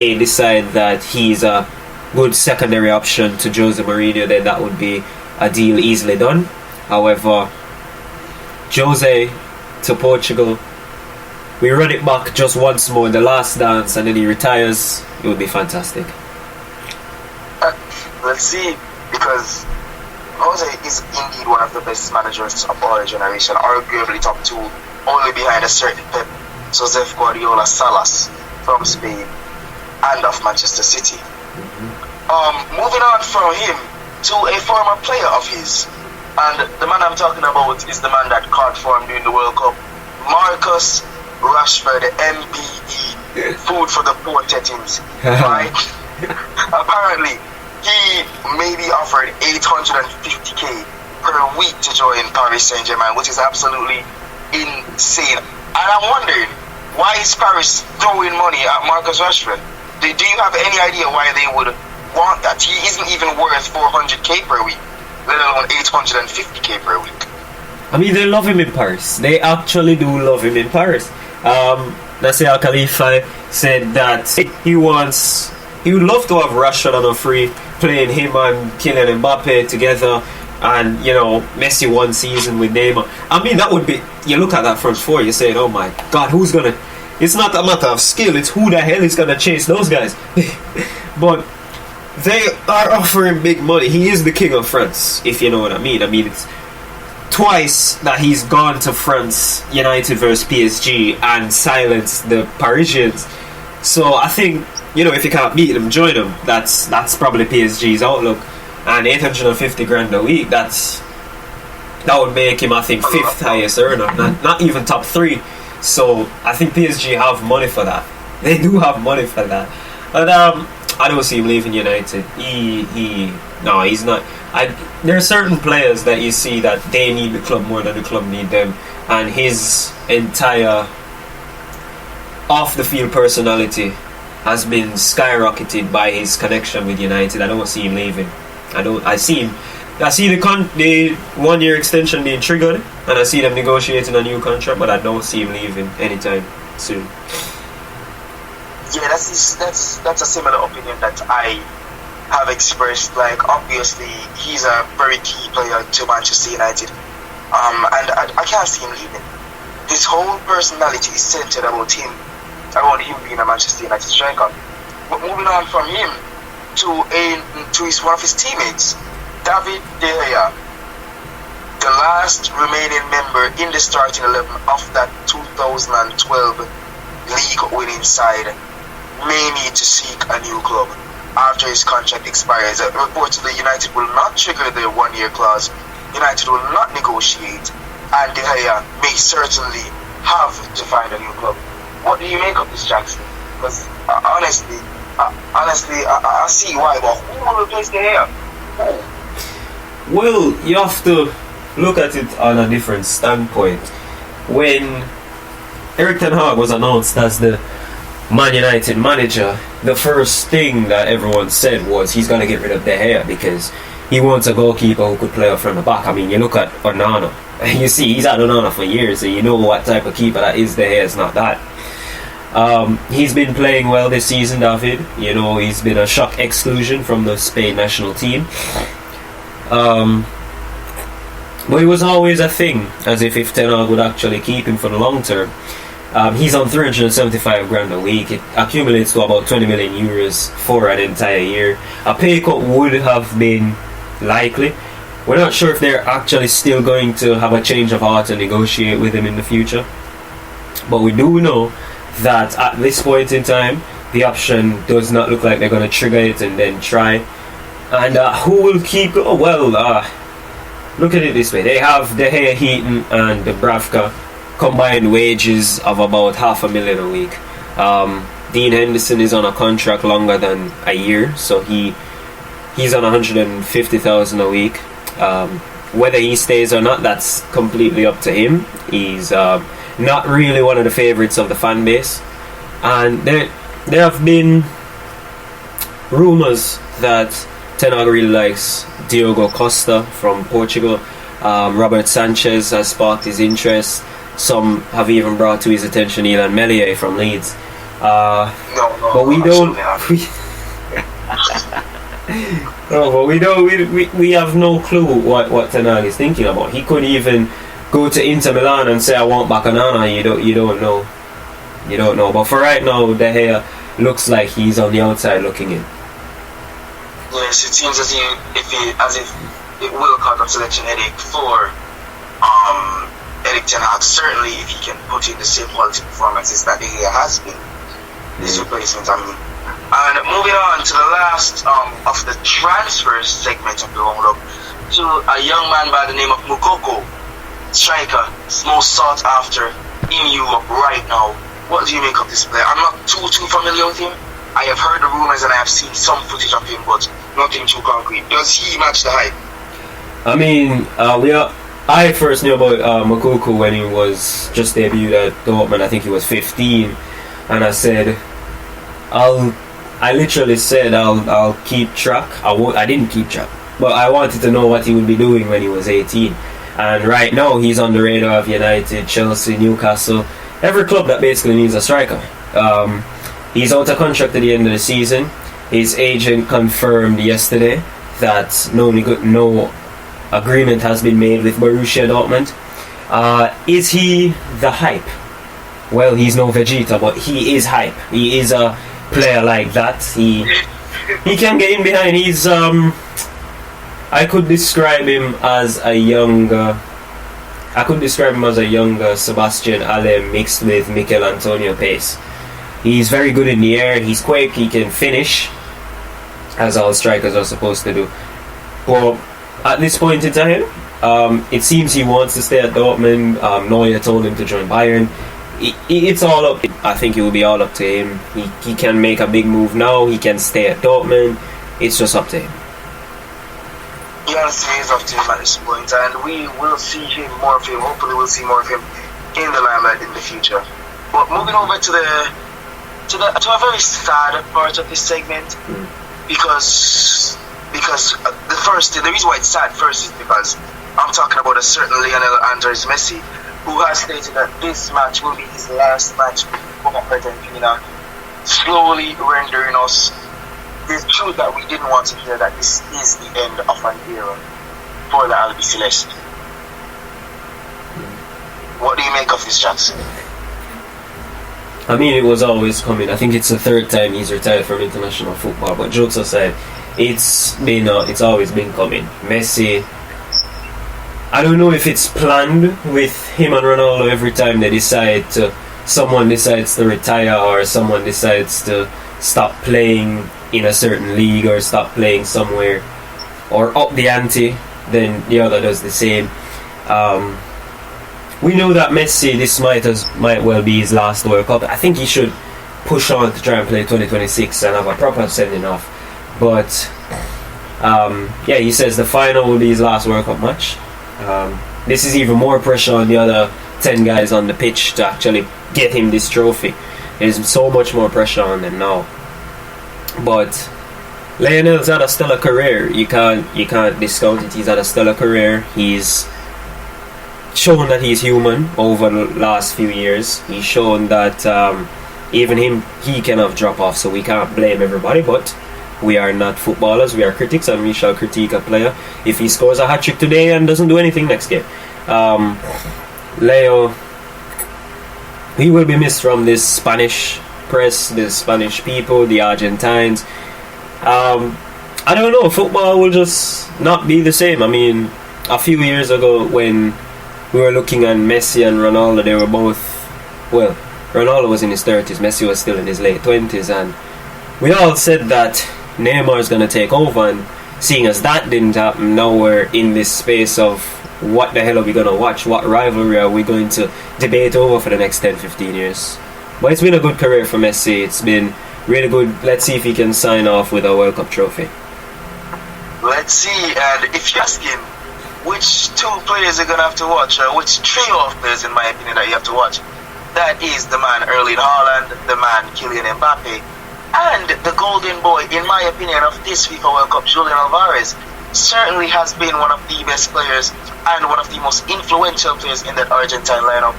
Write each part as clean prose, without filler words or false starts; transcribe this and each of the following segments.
they decide that he's a good secondary option to Jose Mourinho, then that would be a deal easily done. However, Jose to Portugal, we run it back just once more in the last dance, and then he retires. It would be fantastic. Let's see, because Jose is indeed one of the best managers of our generation, arguably top two, only behind a certain Pep, Joseph Guardiola Salas from Spain and of Manchester City. Moving on from him to a former player of his, and the man I'm talking about is the man that caught form during the World Cup, Marcus Rashford, MBE, food for the poor tettings. Right? Apparently, he may be offered 850k per week to join Paris Saint-Germain, which is absolutely insane. And I'm wondering, why is Paris throwing money at Marcus Rashford? Do you have any idea why they would want that? He isn't even worth 400k per week, let alone 850k per week. I mean, they love him in Paris. They actually do love him in Paris. Nasser Al Khalifa said that he would love to have Rashford on a free, playing him and Kylian Mbappe together, and Messi one season with Neymar. I mean, that would be, you look at that front four, you're saying, oh my god, who's gonna, it's not a matter of skill, it's who the hell is gonna chase those guys. But they are offering big money. He is the king of France, if you know what I mean. I mean, it's twice that he's gone to France, United versus PSG, and silenced the Parisians. So I think, if you can't beat them, join them. That's probably PSG's outlook. And 850 grand a week, that would make him, I think, 5th highest earner, not even top 3. So I think PSG have money for that. They do have money for that. But I don't see him leaving United. No, he's not. There are certain players that you see that they need the club more than the club need them, and his entire off-the-field personality has been skyrocketed by his connection with United. I don't see him leaving. I see the 1-year extension being triggered, and I see them negotiating a new contract, but I don't see him leaving anytime soon. Yeah, that's a similar opinion that I have expressed. Like, obviously, he's a very key player to Manchester United, and I can't see him leaving. His whole personality is centered around him being a Manchester United striker. But moving on from him to one of his teammates, David De Gea, the last remaining member in the starting 11 of that 2012 league winning side, may need to seek a new club after his contract expires. Reportedly, United will not trigger the 1-year clause. United will not negotiate, and De Gea may certainly have to find a new club. What do you make of this, Jackson? Because honestly, I see why, but who will replace De Gea? Well, you have to look at it on a different standpoint. When Erik ten Hag was announced as the Man United manager, the first thing that everyone said was he's going to get rid of De Gea because he wants a goalkeeper who could play up from the back. I mean, you look at Onana, you see he's had Onana for years, so you know what type of keeper that is. De Gea is not that. He's been playing well this season, David. He's been a shock exclusion from the Spain national team. But it was always a thing, as if Ten Hag would actually keep him for the long term. He's on 375 grand a week. It accumulates to about 20 million euros for an entire year. A pay cut would have been likely. We're not sure if they're actually still going to have a change of heart and negotiate with him in the future. But we do know that at this point in time, the option does not look like they're going to trigger it and then try. And who will keep... look at it this way. They have De Gea, Heaton and Dubravka combined wages of about $500,000 a week. Dean Henderson is on a contract longer than a year, so he's on $150,000 a week. Whether he stays or not, that's completely up to him. He's not really one of the favourites of the fan base, and there have been rumours that Ten Hag really likes Diogo Costa from Portugal. Robert Sanchez has sparked his interest. Some have even brought to his attention Ilan Meslier from Leeds. No, but we don't. No, but we don't. We have no clue what Ten Hag is thinking about. He could even go to Inter Milan and say, "I want back Onana." You don't know. You don't know. But for right now, De Gea looks like he's on the outside looking in. Yes, it seems as if it will cause a selection headache for Eric Ten Hag. Certainly, if he can put in the same quality performances that De Gea has been this replacement. And moving on to the last of the transfer segment of the roundup, to a young man by the name of Mukoko, striker, most sought after in Europe right now. What do you make of this player? I'm not too familiar with him. I have heard the rumors and I have seen some footage of him, but nothing too concrete. Does he match the hype? I mean, I first knew about Mukoko when he was just debuted at Dortmund. I think he was 15, and I said, I literally said I'll keep track. I didn't keep track, but I wanted to know what he would be doing when he was 18. And right now he's on the radar of United, Chelsea, Newcastle, every club that basically needs a striker. He's out of contract at the end of the season. His agent confirmed yesterday that no agreement has been made with Borussia Dortmund. Is he the hype? Well, he's no Vegeta, but he is hype. He is a player like that. He can get in behind. He's I could describe him as a younger Sebastian Haller mixed with Mikel Antonio pace. He's very good in the air. He's quick. He can finish, as all strikers are supposed to do. But at this point in time, it seems he wants to stay at Dortmund. Neuer told him to join Bayern. It's all up. I think it will be all up to him. He can make a big move now. He can stay at Dortmund. It's just up to him. Yeah, it's up to him at this point, and we will see more of him. Hopefully, we'll see more of him in the limelight in the future. But moving over to a very sad part of this segment, because the reason why it's sad first is because I'm talking about a certain Lionel Andres Messi, who has stated that this match will be his last match for Argentina, slowly rendering us the truth that we didn't want to hear, that this is the end of an era for the Albiceleste. What do you make of this, Jackson? I mean, it was always coming. I think it's the third time he's retired from international football, but jokes aside, it's always been coming. Messi, I don't know if it's planned with him and Ronaldo. Every time someone decides to retire, or someone decides to stop playing in a certain league or stop playing somewhere or up the ante, then the other does the same. We know that Messi, this might well be his last World Cup. I think he should push on to try and play 2026 and have a proper sending off. But he says the final will be his last World Cup match. This is even more pressure on the other 10 guys on the pitch to actually get him this trophy. There's so much more pressure on them now. But Lionel's had a stellar career. You can't discount it. He's had a stellar career. He's shown that he's human over the last few years. He's shown that even he can have drop off, so we can't blame everybody. But we are not footballers, we are critics, and we shall critique a player if he scores a hat-trick today and doesn't do anything next game. Leo, he will be missed from this Spanish press, the Spanish people, the Argentines. I don't know, football will just not be the same. I mean, a few years ago when we were looking at Messi and Ronaldo, they were both, well, Ronaldo was in his 30s, Messi was still in his late 20s, and we all said that Neymar's going to take over, and seeing as that didn't happen, now we're in this space of what the hell are we going to watch, what rivalry are we going to debate over for the next 10-15 years. But it's been a good career for Messi. It's been really good. Let's see if he can sign off with a World Cup trophy. Let's see. And if you're asking which two players you're going to have to watch, or which trio of players, in my opinion, that you have to watch, that is the man Erling Haaland, the man Kylian Mbappe, and the golden boy, in my opinion, of this FIFA World Cup, Julian Alvarez, certainly has been one of the best players and one of the most influential players in that Argentine lineup.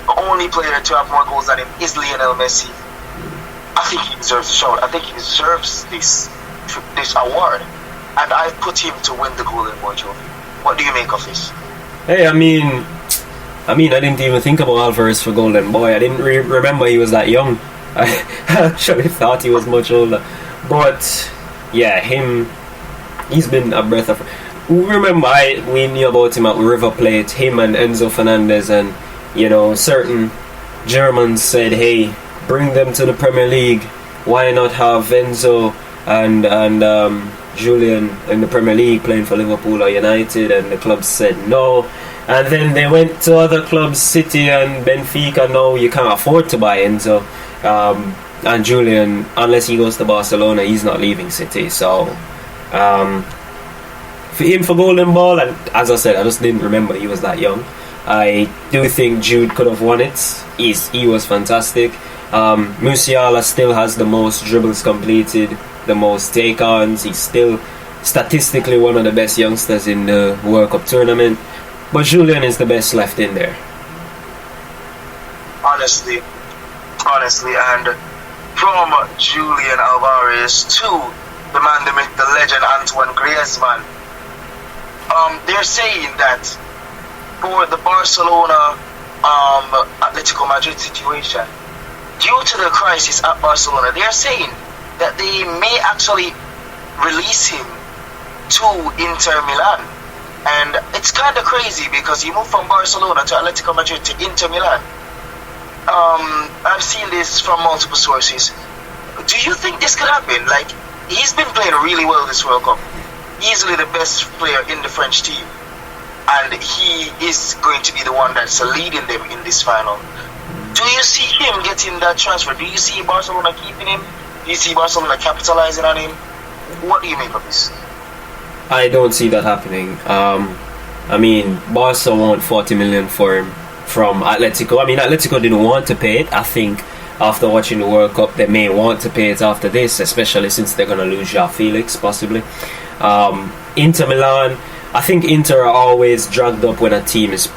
The only player to have more goals than him is Lionel Messi. I think he deserves a shout. I think he deserves this award, and I put him to win the Golden Boy trophy. What do you make of this? Hey, I mean, I didn't even think about Alvarez for Golden Boy. I didn't remember he was that young. I actually thought he was much older. But yeah, he's been a breath of. Remember, we knew about him at River Plate. Him and Enzo Fernandez, and certain Germans said, "Hey, bring them to the Premier League. Why not have Enzo and Julian in the Premier League playing for Liverpool or United?" And the clubs said no. And then they went to other clubs, City and Benfica. No, you can't afford to buy Enzo and Julian unless he goes to Barcelona. He's not leaving City. So for him for Golden Ball, and as I said, I just didn't remember he was that young. I do think Jude could have won it. He was fantastic. Musiala still has the most dribbles completed, the most take-ons. He's still statistically one of the best youngsters in the World Cup tournament. But Julian is the best left in there. Honestly, and from Julian Alvarez to the man, the myth, the legend, Antoine Griezmann, they're saying that for the Barcelona Atletico Madrid situation, due to the crisis at Barcelona, they are saying that they may actually release him to Inter Milan. And it's kind of crazy because he moved from Barcelona to Atletico Madrid to Inter Milan. I've seen this from multiple sources. Do you think this could happen? Like, he's been playing really well this World Cup. Easily the best player in the French team. And he is going to be the one that's leading them in this final. Do you see him getting that transfer? Do you see Barcelona keeping him? Do you see Barcelona capitalizing on him? What do you make of this? I don't see that happening. Barca want 40 million for him from Atletico. Atletico didn't want to pay it. I think after watching the World Cup, they may want to pay it after this, especially since they're going to lose João Felix, possibly. Inter Milan, I think Inter are always dragged up when a team is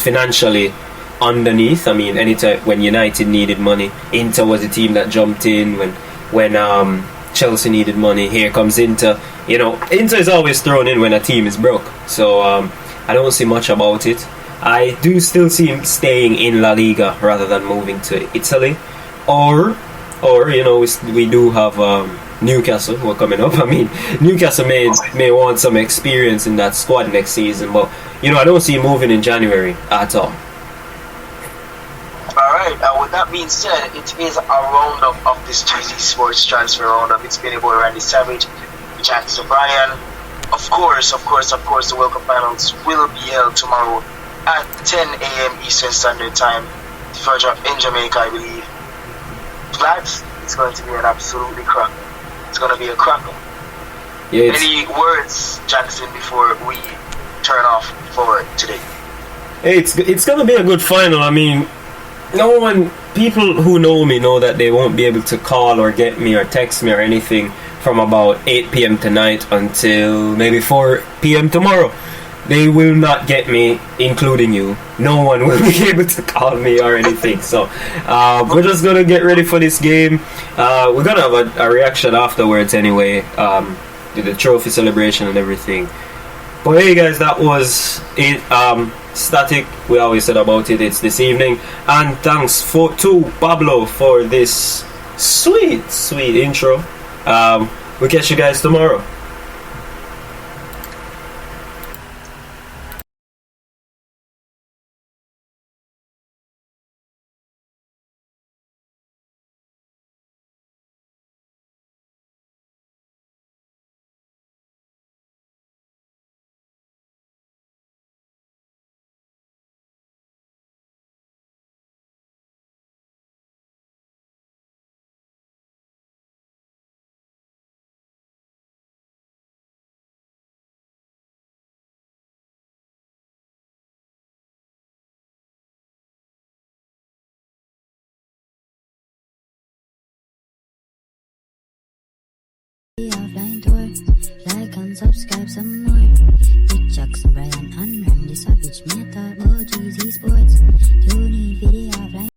financially underneath. Anytime when United needed money, Inter was the team that jumped in. When Chelsea needed money, here comes Inter. Inter is always thrown in when a team is broke. So I don't see much about it. I do still see him staying in La Liga rather than moving to Italy. Or we do have Newcastle who are coming up. Newcastle may want some experience in that squad next season, but I don't see him moving in January at all. Alright, with that being said, it is a roundup of this GZ Sports transfer roundup. It's been your boy Randy Savage, Jackson O'Brien. Of course, the World Cup finals will be held tomorrow at 10 a.m. Eastern Standard Time in Jamaica, I believe. Lads, it's going to be an absolutely cracker. It's going to be a cracker. Yeah, any words, Jackson, before we turn off for today? Hey, it's going to be a good final. People who know me know that they won't be able to call or get me or text me or anything from about 8 p.m. tonight until maybe 4 p.m. tomorrow. They will not get me, including you. No one will be able to call me or anything. So we're just going to get ready for this game. We're going to have a reaction afterwards anyway, to the trophy celebration and everything. But hey guys, that was it. Static, we always said about it. It's this evening. And thanks to Pablo for this sweet intro. We'll catch you guys tomorrow. Offline tour, like and subscribe some more. Big Jackson, Brian and Randy Savage, Meta, OGZ Sports. Tune in video offline.